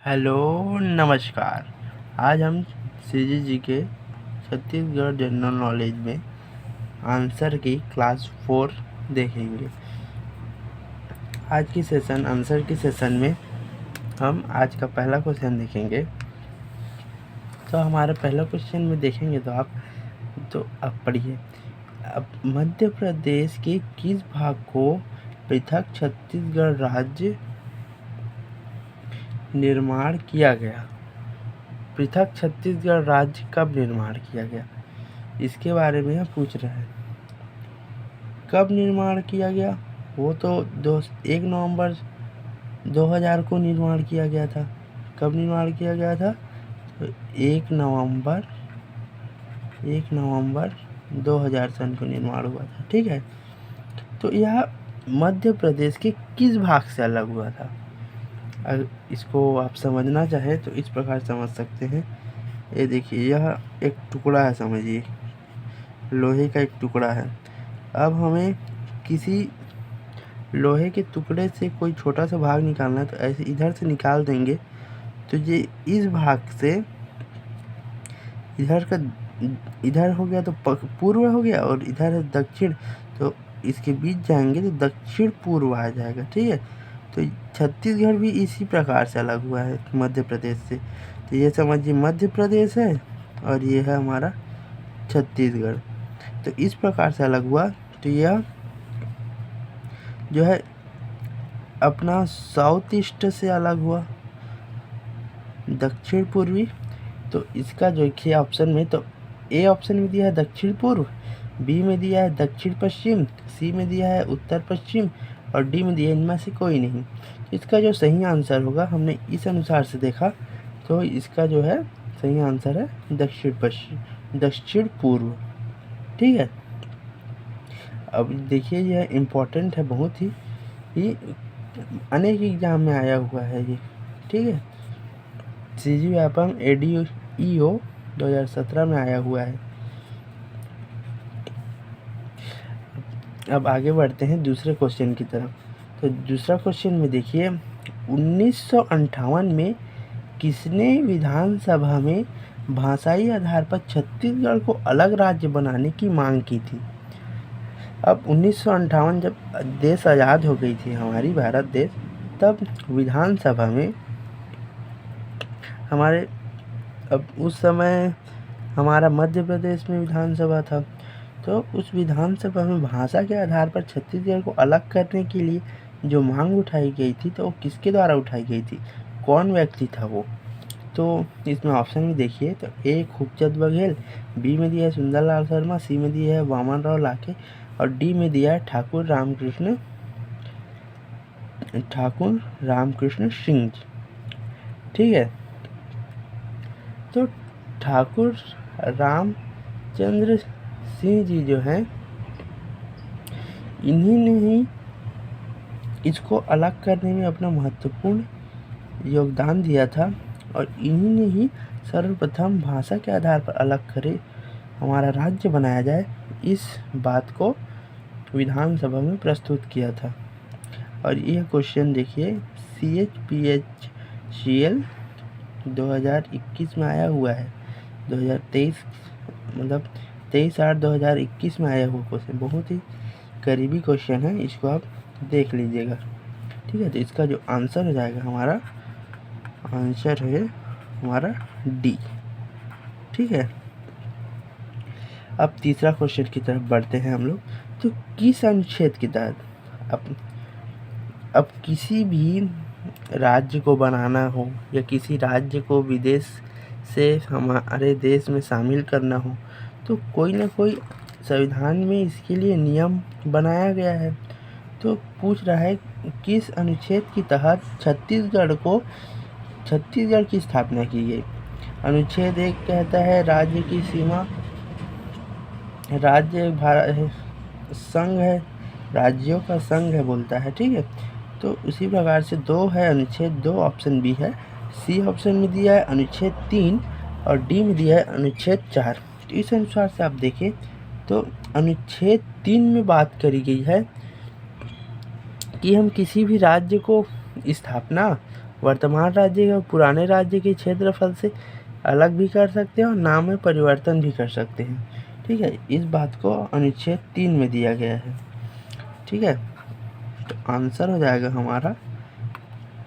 Hello, नमस्कार। आज हम सीजीजी के छत्तीसगढ़ जनरल नॉलेज में आंसर की क्लास 4 देखेंगे। आज की सेशन आंसर की सेशन में हम आज का पहला क्वेश्चन देखेंगे। तो हमारे पहला क्वेश्चन में देखेंगे तो आप पढ़िए। अब मध्य प्रदेश के किस भाग को पृथक छत्तीसगढ़ राज्य निर्माण किया गया? पृथक छत्तीसगढ़ राज्य कब निर्माण किया गया, इसके बारे में हम पूछ रहे हैं। कब निर्माण किया गया? वो तो 1 नवंबर 2000 को निर्माण किया गया था। कब निर्माण किया गया था? तो 1 नवंबर 2000 सन को निर्माण हुआ था। ठीक है, तो यह मध्य प्रदेश के किस भाग से अलग हुआ था? अगर इसको आप समझना चाहें तो इस प्रकार समझ सकते हैं। ये देखिए, यह एक टुकड़ा है, समझिए लोहे का एक टुकड़ा है। अब हमें किसी लोहे के टुकड़े से कोई छोटा सा भाग निकालना है, तो ऐसे इधर से निकाल देंगे तो ये इस भाग से इधर हो गया तो पूर्व हो गया, और इधर है दक्षिण, तो इसके बीच जाएंगे तो दक्षिण पूर्व आ जाएगा। ठीक है, तो छत्तीसगढ़ भी इसी प्रकार से अलग हुआ है मध्य प्रदेश से। तो ये समझिए मध्य प्रदेश है और ये है हमारा छत्तीसगढ़, तो इस प्रकार से अलग हुआ। तो यह जो है अपना साउथ ईस्ट से अलग हुआ, दक्षिण पूर्वी। तो इसका जो देखिए ऑप्शन में, तो ए ऑप्शन में दिया है दक्षिण पूर्व, बी में दिया है दक्षिण पश्चिम, सी में दिया है उत्तर पश्चिम, और डी में दिया है इनमें से कोई नहीं। तो इसका जो सही आंसर होगा, हमने इस अनुसार से देखा, तो इसका जो है सही आंसर है दक्षिण पूर्व। ठीक है, अब देखिए यह इम्पोर्टेंट है बहुत ही, ये अनेक एग्जाम में आया हुआ है ये। ठीक है, सीजी व्यापम ADEO 2017 में आया हुआ है। अब आगे बढ़ते हैं दूसरे क्वेश्चन की तरफ। तो दूसरा क्वेश्चन में देखिए, 1958 में किसने विधानसभा में भाषाई आधार पर छत्तीसगढ़ को अलग राज्य बनाने की मांग की थी? अब 1958 जब देश आज़ाद हो गई थी हमारी भारत देश, तब विधानसभा में हमारे, अब उस समय हमारा मध्य प्रदेश में विधानसभा था, तो उस विधानसभा में भाषा के आधार पर छत्तीसगढ़ को अलग करने के लिए जो मांग उठाई गई थी, तो वो किसके द्वारा उठाई गई थी? कौन व्यक्ति था वो? तो इसमें ऑप्शन में देखिए, तो ए खूबचंद बघेल, बी में दिया है सुंदरलाल शर्मा, सी में दिया है वामन राव लाखे, और डी में दिया है ठाकुर रामकृष्ण सिंह। ठीक है, तो ठाकुर रामचंद्र सिंह जी जो हैं, इन्हीं ने ही इसको अलग करने में अपना महत्वपूर्ण योगदान दिया था, और इन्हीं ने ही सर्वप्रथम भाषा के आधार पर अलग करे, हमारा राज्य बनाया जाए, इस बात को विधानसभा में प्रस्तुत किया था। और यह क्वेश्चन देखिए CHPHCL 2021 में आया हुआ है, 2023 मतलब 23/8/2021 में आया हुआ क्वेश्चन, बहुत ही करीबी क्वेश्चन है, इसको आप देख लीजिएगा। ठीक है, तो इसका जो आंसर हो जाएगा, हमारा आंसर है हमारा डी। ठीक है, अब तीसरा क्वेश्चन की तरफ बढ़ते हैं हम लोग। तो किस अनुच्छेद के तहत अब किसी भी राज्य को बनाना हो, या किसी राज्य को विदेश से हमारे देश में शामिल करना हो, तो कोई ना कोई संविधान में इसके लिए नियम बनाया गया है। तो पूछ रहा है किस अनुच्छेद के तहत छत्तीसगढ़ की स्थापना की गई। अनुच्छेद 1 कहता है राज्य की सीमा, राज्य भारत संघ है, राज्यों का संघ है बोलता है। ठीक है, तो उसी प्रकार से 2 है, अनुच्छेद 2 ऑप्शन बी है। सी ऑप्शन में दिया है अनुच्छेद 3, और डी में दिया है अनुच्छेद 4। तो इस अनुसार से आप देखें तो अनुच्छेद 3 में बात करी गई है कि हम किसी भी राज्य को स्थापना वर्तमान राज्य और पुराने राज्य के क्षेत्रफल से अलग भी कर सकते हैं और नाम में परिवर्तन भी कर सकते हैं। ठीक है, इस बात को अनुच्छेद 3 में दिया गया है। ठीक है, तो आंसर हो जाएगा हमारा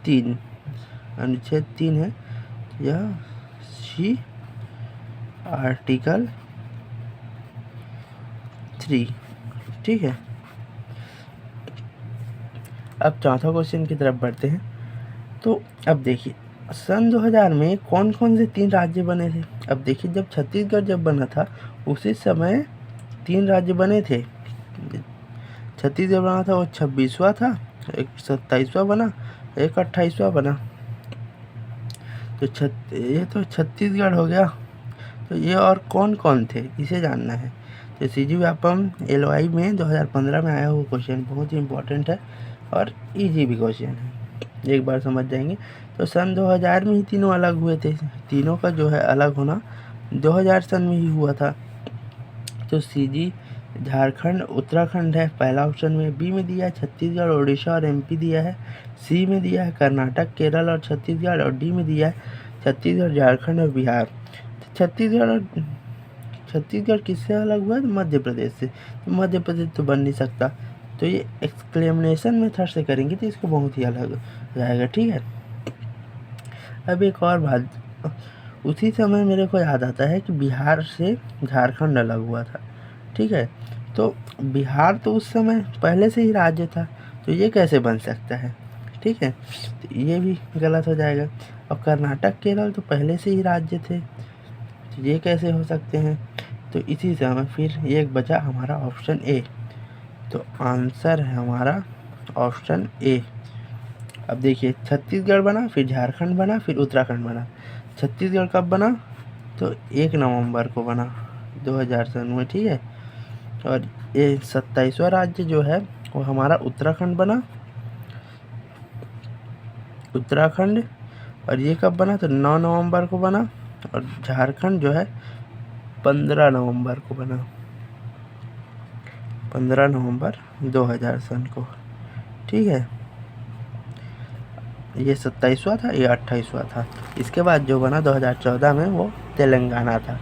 3, अनुच्छेद 3 है यह सी आर्टिकल 3। ठीक है, अब चौथा क्वेश्चन की तरफ बढ़ते हैं। तो अब देखिए सन 2000 में कौन कौन से 3 राज्य बने थे। अब देखिए जब छत्तीसगढ़ जब बना था उसी समय 3 राज्य बने थे। छत्तीसगढ़ बना था वो 26वां था, एक 27वां बना, एक 28वां बना। तो ये तो छत्तीसगढ़ हो गया। तो ये और कौन कौन थे इसे जानना है। तो सीजी व्यापम LOI में 2015 में आया हुआ क्वेश्चन बहुत ही इम्पोर्टेंट है और इजी भी क्वेश्चन है, एक बार समझ जाएंगे। तो सन 2000 में ही तीनों अलग हुए थे। तीनों का जो है अलग होना 2000 सन में ही हुआ था। तो सीजी झारखंड उत्तराखंड है पहला ऑप्शन में, बी में दिया है छत्तीसगढ़ उड़ीसा और MP दिया है, सी में दिया है कर्नाटक केरल और छत्तीसगढ़ और डी में दिया है छत्तीसगढ़ झारखंड और बिहार। तो छत्तीसगढ़ किससे अलग हुआ है? तो मध्य प्रदेश से। तो मध्य प्रदेश तो बन नहीं सकता, तो ये एक्सक्लेमेशन मेथड से करेंगे तो इसको बहुत ही अलग हो जाएगा। ठीक है, अब एक और बात, उसी समय मेरे को याद आता है कि बिहार से झारखंड अलग हुआ था। ठीक है, तो बिहार तो उस समय पहले से ही राज्य था, तो ये कैसे बन सकता है? ठीक है, तो ये भी गलत हो जाएगा। और कर्नाटक केरल तो पहले से ही राज्य थे, तो ये कैसे हो सकते हैं? तो इसी समय फिर एक बचा हमारा ऑप्शन ए। तो आंसर है हमारा ऑप्शन ए। अब देखिए छत्तीसगढ़ बना, फिर झारखंड बना, फिर उत्तराखंड बना। छत्तीसगढ़ कब बना? तो 1 नवंबर को बना 2000 सन में। ठीक है, और ये 27वां राज्य जो है वो हमारा उत्तराखंड बना, उत्तराखंड। और ये कब बना? तो 9 नवंबर को बना। और झारखंड जो है 15 नवंबर को बना, 15 नवंबर 2000 सन को। ठीक है, ये 27वां था, ये 28वां था। इसके बाद जो बना 2014 में वो तेलंगाना था।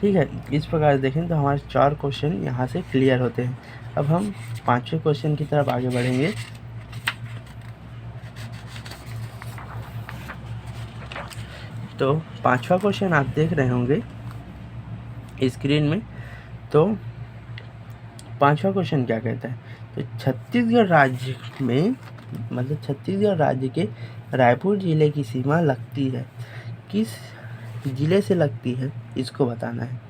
ठीक है, इस प्रकार देखें तो हमारे 4 क्वेश्चन यहाँ से क्लियर होते हैं। अब हम 5वें क्वेश्चन की तरफ आगे बढ़ेंगे। तो 5वां क्वेश्चन आप देख रहे होंगे स्क्रीन में। तो 5वां क्वेश्चन क्या कहता है? तो छत्तीसगढ़ राज्य में, मतलब छत्तीसगढ़ राज्य के रायपुर जिले की सीमा लगती है, किस जिले से लगती है इसको बताना है।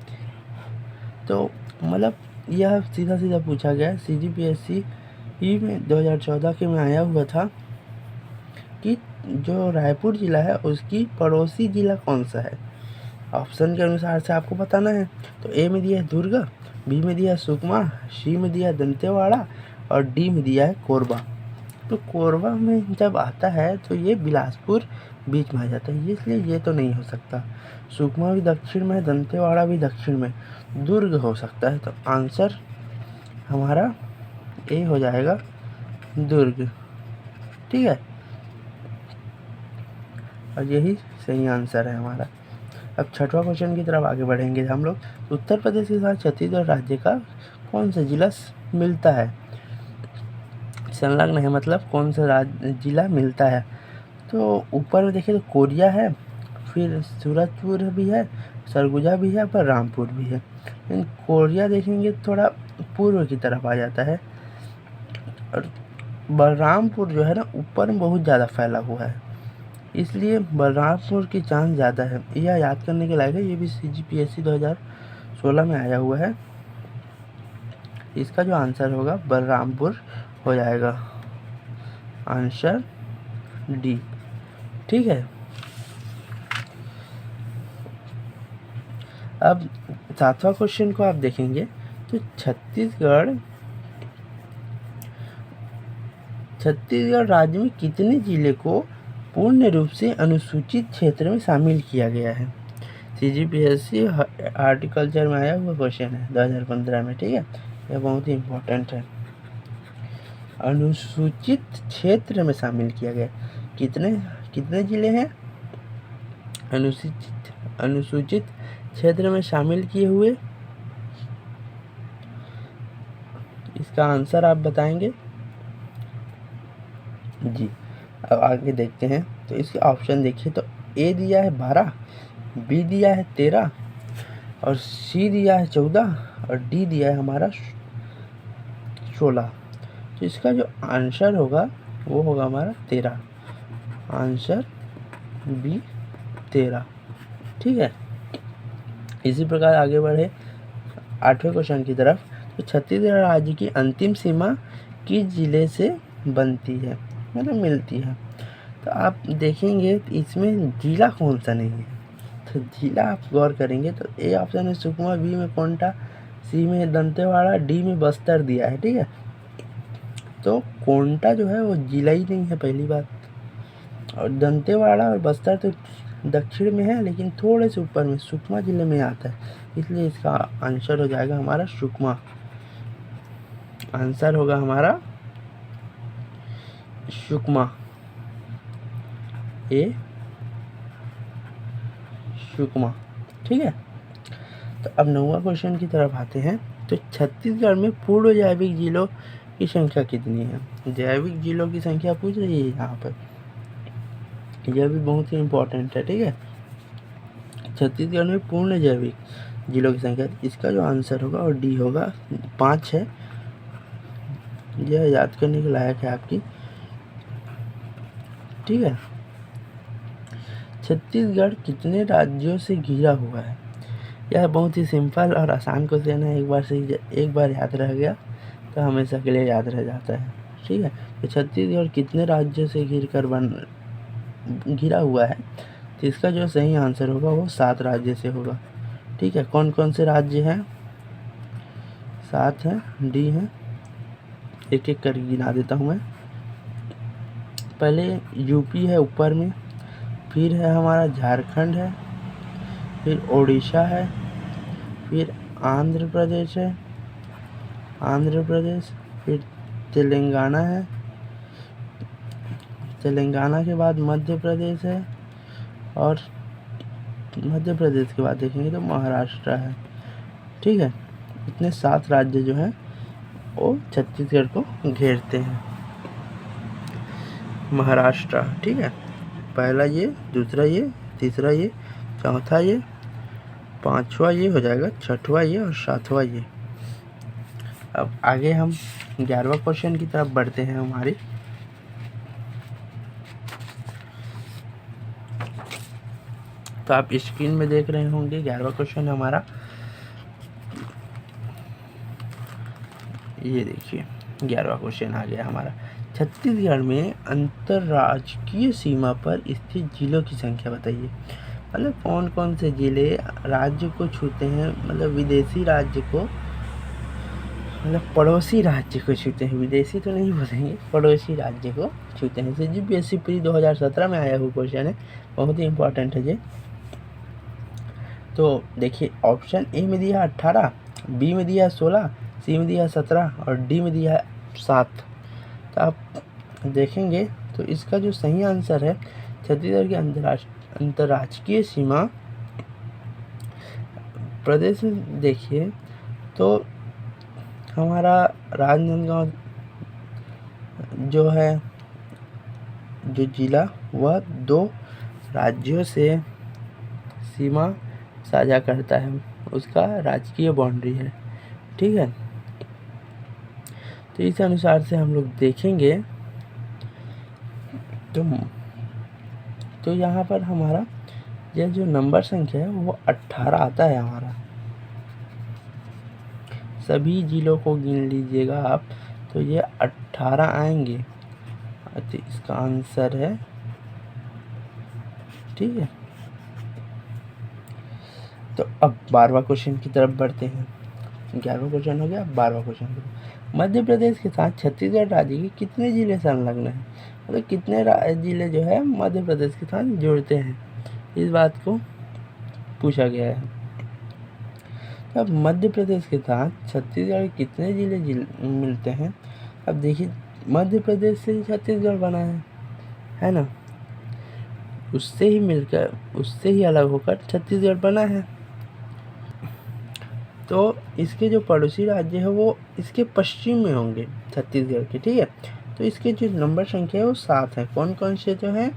तो मतलब यह सीधा सीधा पूछा गया। CGPSC में 2014 के में आया हुआ था कि जो रायपुर जिला है उसकी पड़ोसी जिला कौन सा है। ऑप्शन के अनुसार से आपको बताना है। तो ए में दिया है दुर्ग, बी में दिया है सुकमा, सी में दिया है दंतेवाड़ा और डी में दिया है कोरबा। तो कोरबा में जब आता है तो ये बिलासपुर बीच में आ जाता है, इसलिए ये तो नहीं हो सकता। सुकमा भी दक्षिण में है, दंतेवाड़ा भी दक्षिण में, दुर्ग हो सकता है। तो आंसर हमारा ए हो जाएगा दुर्ग। ठीक है, और यही सही आंसर है हमारा। अब 6वां क्वेश्चन की तरफ आगे बढ़ेंगे हम लोग। उत्तर प्रदेश के साथ छत्तीसगढ़ राज्य का कौन सा जिला मिलता है? संलग्न है, मतलब कौन सा जिला मिलता है? तो ऊपर में देखिए तो कोरिया है, फिर सूरजपुर भी है, सरगुजा भी है, पर रामपुर भी है। लेकिन कोरिया देखेंगे थोड़ा पूर्व की तरफ आ जाता है, और बलरामपुर जो है ना ऊपर में बहुत ज़्यादा फैला हुआ है, इसलिए बलरामपुर की चांस ज़्यादा है। यह याद करने के लायक है, ये भी CGPSC 2016 में आया हुआ है। इसका जो आंसर होगा बलरामपुर हो जाएगा, आंसर डी। ठीक है, अब 7वां क्वेश्चन को आप देखेंगे तो छत्तीसगढ़ राज्य में कितने जिले को पूर्ण रूप से अनुसूचित क्षेत्र में शामिल किया गया है? CGPSC हार्टिकल्चर में आया हुआ क्वेश्चन है 2015 में। ठीक है, यह बहुत ही इम्पोर्टेंट है। अनुसूचित क्षेत्र में शामिल किया गया। कितने कितने जिले हैं अनुसूचित क्षेत्र में शामिल किए हुए? इसका आंसर आप बताएंगे जी। अब आगे देखते हैं। तो इसके ऑप्शन देखिए, तो ए दिया है 12, बी दिया है 13 और सी दिया है 14 और डी दिया है हमारा 16। तो इसका जो आंसर होगा वो होगा हमारा 13। Answer B 13। ठीक है। इसी प्रकार आगे बढ़े 8वें क्वेश्चन की तरफ। तो छत्तीसगढ़ राज्य की अंतिम सीमा किस जिले से बनती है, मतलब मिलती है? तो आप देखेंगे तो इसमें जिला कौन सा नहीं है। तो जिला आप गौर करेंगे तो ए ऑप्शन में सुकमा, बी में कोंटा, सी में दंतेवाड़ा, डी में बस्तर दिया है। ठीक है। तो कोंटा जो है वो जिला ही नहीं है, पहली बात। और दंतेवाड़ा और बस्तर तो दक्षिण में है, लेकिन थोड़े से ऊपर में सुकमा जिले में आता है, इसलिए इसका आंसर हो जाएगा हमारा सुकमा। आंसर होगा हमारा सुकमा, ए सुकमा। ठीक है। तो अब 9वां क्वेश्चन की तरफ आते हैं। तो छत्तीसगढ़ में पूर्व जैविक जिलों की संख्या कितनी है? जैविक जिलों की संख्या पूछ रही है यहाँ पर, यह भी बहुत ही इम्पोर्टेंट है। ठीक है। छत्तीसगढ़ में पूर्ण जैविक जिलों की संख्या, इसका जो आंसर होगा और डी होगा 5 है। यह याद करने के लायक है आपकी। ठीक है। छत्तीसगढ़ कितने राज्यों से घिरा हुआ है? यह बहुत ही सिंपल और आसान क्वेश्चन है। एक बार याद रह गया तो हमेशा के लिए याद रह जाता है। ठीक है। तो छत्तीसगढ़ कितने राज्यों से घिरा हुआ है? तो इसका जो सही आंसर होगा वो 7 राज्य से होगा। ठीक है। कौन कौन से राज्य हैं? 7 हैं, डी हैं। एक एक करके गिना देता हूँ मैं। पहले यूपी है ऊपर में, फिर है हमारा झारखंड है, फिर उड़ीसा है, फिर आंध्र प्रदेश है, फिर तेलंगाना है, तेलंगाना के बाद मध्य प्रदेश है, और मध्य प्रदेश के बाद देखेंगे तो महाराष्ट्र है। ठीक है। इतने 7 राज्य जो हैं वो छत्तीसगढ़ को घेरते हैं। महाराष्ट्र, ठीक है, पहला ये, दूसरा ये, तीसरा ये, चौथा ये, 5वां ये हो जाएगा, 6वां ये और 7वां ये। अब आगे हम 11वां क्वेश्चन की तरफ बढ़ते हैं हमारी। तो आप स्क्रीन में देख रहे होंगे 11वां क्वेश्चन हमारा, ये देखिए 11वां क्वेश्चन आ गया हमारा। छत्तीसगढ़ में अंतर्राज्यीय सीमा पर स्थित जिलों की संख्या बताइए। मतलब कौन कौन से जिले राज्य को छूते हैं, मतलब विदेशी राज्य को, मतलब पड़ोसी राज्य को छूते हैं, विदेशी तो नहीं बोलेंगे, पड़ोसी राज्य को छूते हैं। जैसे GPSC प्री 2017 में आया हुआ क्वेश्चन है, बहुत ही इंपॉर्टेंट है ये। तो देखिए ऑप्शन ए में दिया 18, बी में दिया 16, सी में दिया 17 और डी में दिया 7। तो आप देखेंगे तो इसका जो सही आंसर है, छत्तीसगढ़ की अंतर्राज्यीय सीमा प्रदेश में देखिए तो हमारा राजनांदगांव जो है, जो जिला, वह 2 राज्यों से सीमा साझा करता है, उसका राजकीय बाउंड्री है। ठीक है। तो इस अनुसार से हम लोग देखेंगे तो यहाँ पर हमारा यह जो नंबर संख्या है वो 18 आता है हमारा। सभी जिलों को गिन लीजिएगा आप, तो ये 18 आएंगे। तो इसका आंसर है, ठीक है। तो अब 12वां क्वेश्चन की तरफ बढ़ते हैं। 11वां क्वेश्चन हो गया, 12वां क्वेश्चन। मध्य प्रदेश के साथ छत्तीसगढ़ राज्य के कितने जिले संलग्न हैं? मतलब कितने जिले जो है मध्य प्रदेश के साथ जुड़ते हैं, इस बात को पूछा गया है। अब मध्य प्रदेश के साथ छत्तीसगढ़ के कितने जिले मिलते हैं? अब देखिए मध्य प्रदेश से ही छत्तीसगढ़ बना है ना, उससे ही मिलकर, उससे ही अलग होकर छत्तीसगढ़ बना है। तो इसके जो पड़ोसी राज्य है वो इसके पश्चिम में होंगे छत्तीसगढ़ के, ठीक है। तो इसके जो नंबर संख्या है वो 7 है। कौन कौन से जो हैं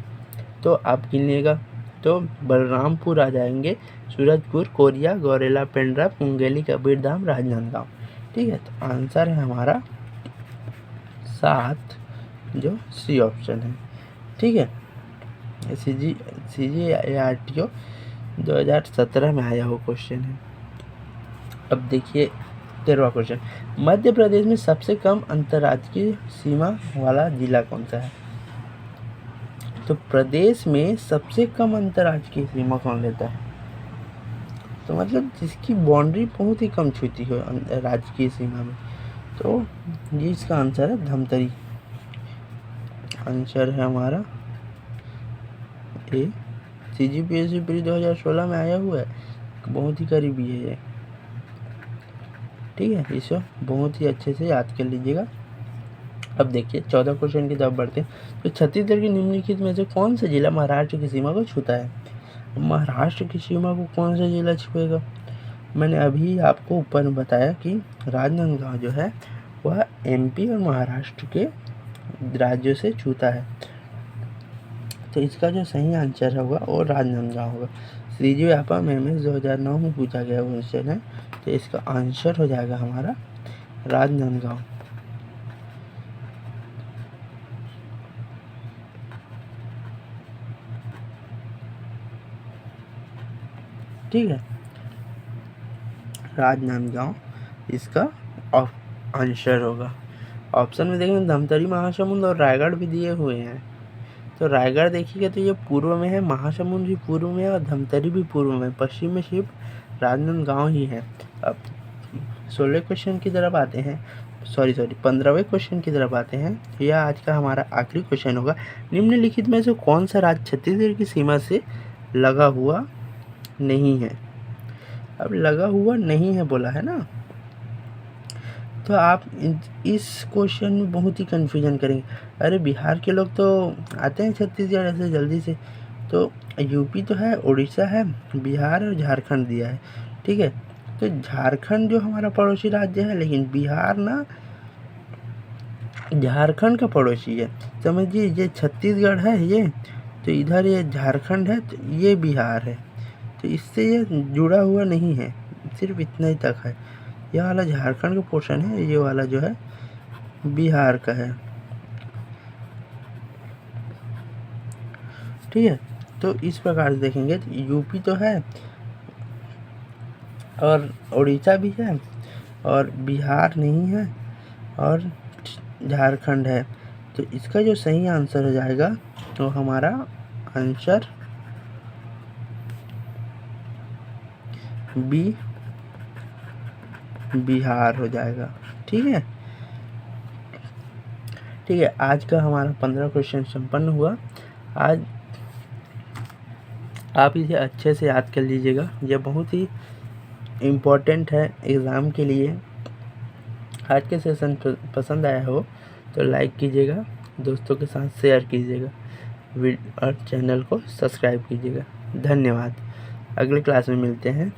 तो आप गिनिएगा। तो बलरामपुर आ जाएंगे, सूरजपुर, कोरिया, गौरेला, पेंड्रा, मुंगेली, कबीरधाम, राजनांदगांव, ठीक है। तो आंसर है हमारा 7, जो सी ऑप्शन है, ठीक है। CGARTO 2017 में आया हुआ क्वेश्चन है। अब देखिए 13वां क्वेश्चन, मध्य प्रदेश में सबसे कम अंतर्राज्यीय सीमा वाला जिला कौन सा है? तो प्रदेश में सबसे कम अंतर्राज्यीय सीमा कौन लेता है? तो मतलब जिसकी बाउंड्री बहुत ही कम छूती हो राजकीय सीमा में, तो ये इसका आंसर है धमतरी। आंसर है हमारा ए। CGPSC प्री 2016 में आया हुआ है, बहुत ही करीबी है ये, ठीक है। इसे बहुत ही अच्छे से याद कर लीजिएगा। अब देखिए 14 क्वेश्चन की तरफ बढ़ते हैं। तो छत्तीसगढ़ की निम्नलिखित में से कौन सा जिला महाराष्ट्र की सीमा को छूता है? महाराष्ट्र की सीमा को कौन सा जिला छुएगा? मैंने अभी आपको ऊपर में बताया कि राजनांदगांव जो है वह MP और महाराष्ट्र के राज्यों से छूता है। तो इसका जो सही आंसर होगा वो राजनांदगांव होगा। CGAPA MEMS 2009 में पूछा गया क्वेश्चन है। तो इसका आंसर हो जाएगा हमारा राजनांदगांव। ठीक है, राजनांदगांव इसका आंसर होगा। ऑप्शन में देखेंगे धमतरी, महासमुंद और रायगढ़ भी दिए हुए हैं। तो रायगढ़ देखिएगा तो ये पूर्व में है, महासमुंद भी पूर्व में है और धमतरी भी पूर्व में, पश्चिम में सिर्फ राजनांदगांव ही है। अब 16 क्वेश्चन की तरफ आते हैं, 15वें क्वेश्चन की तरफ आते हैं। यह आज का हमारा आखिरी क्वेश्चन होगा। निम्नलिखित में से कौन सा राज्य छत्तीसगढ़ की सीमा से लगा हुआ नहीं है? अब लगा हुआ नहीं है बोला है ना, तो आप इस क्वेश्चन में बहुत ही कन्फ्यूजन करेंगे। अरे बिहार के लोग तो आते हैं छत्तीसगढ़ ऐसे जल्दी से, तो यूपी तो है, उड़ीसा है, बिहार और झारखंड दिया है, ठीक है। तो झारखंड जो हमारा पड़ोसी राज्य है, लेकिन बिहार ना झारखंड का पड़ोसी है। समझिए ये छत्तीसगढ़ है ये, तो इधर ये झारखंड है, तो ये बिहार है, तो इससे ये जुड़ा हुआ नहीं है, सिर्फ इतना ही तक है। यह वाला झारखंड का पोर्शन है, ये वाला जो है बिहार का है, ठीक है। तो इस प्रकार से देखेंगे तो यूपी तो है और उड़ीसा भी है और बिहार नहीं है और झारखंड है। तो इसका जो सही आंसर हो जाएगा तो हमारा आंसर बी, बिहार हो जाएगा, ठीक है। ठीक है, आज का हमारा 15 क्वेश्चन संपन्न हुआ। आज आप इसे अच्छे से याद कर लीजिएगा, यह बहुत ही इम्पोर्टेंट है एग्ज़ाम के लिए। आज के सेशन पसंद आया हो तो लाइक कीजिएगा, दोस्तों के साथ शेयर कीजिएगा और चैनल को सब्सक्राइब कीजिएगा। धन्यवाद। अगले क्लास में मिलते हैं।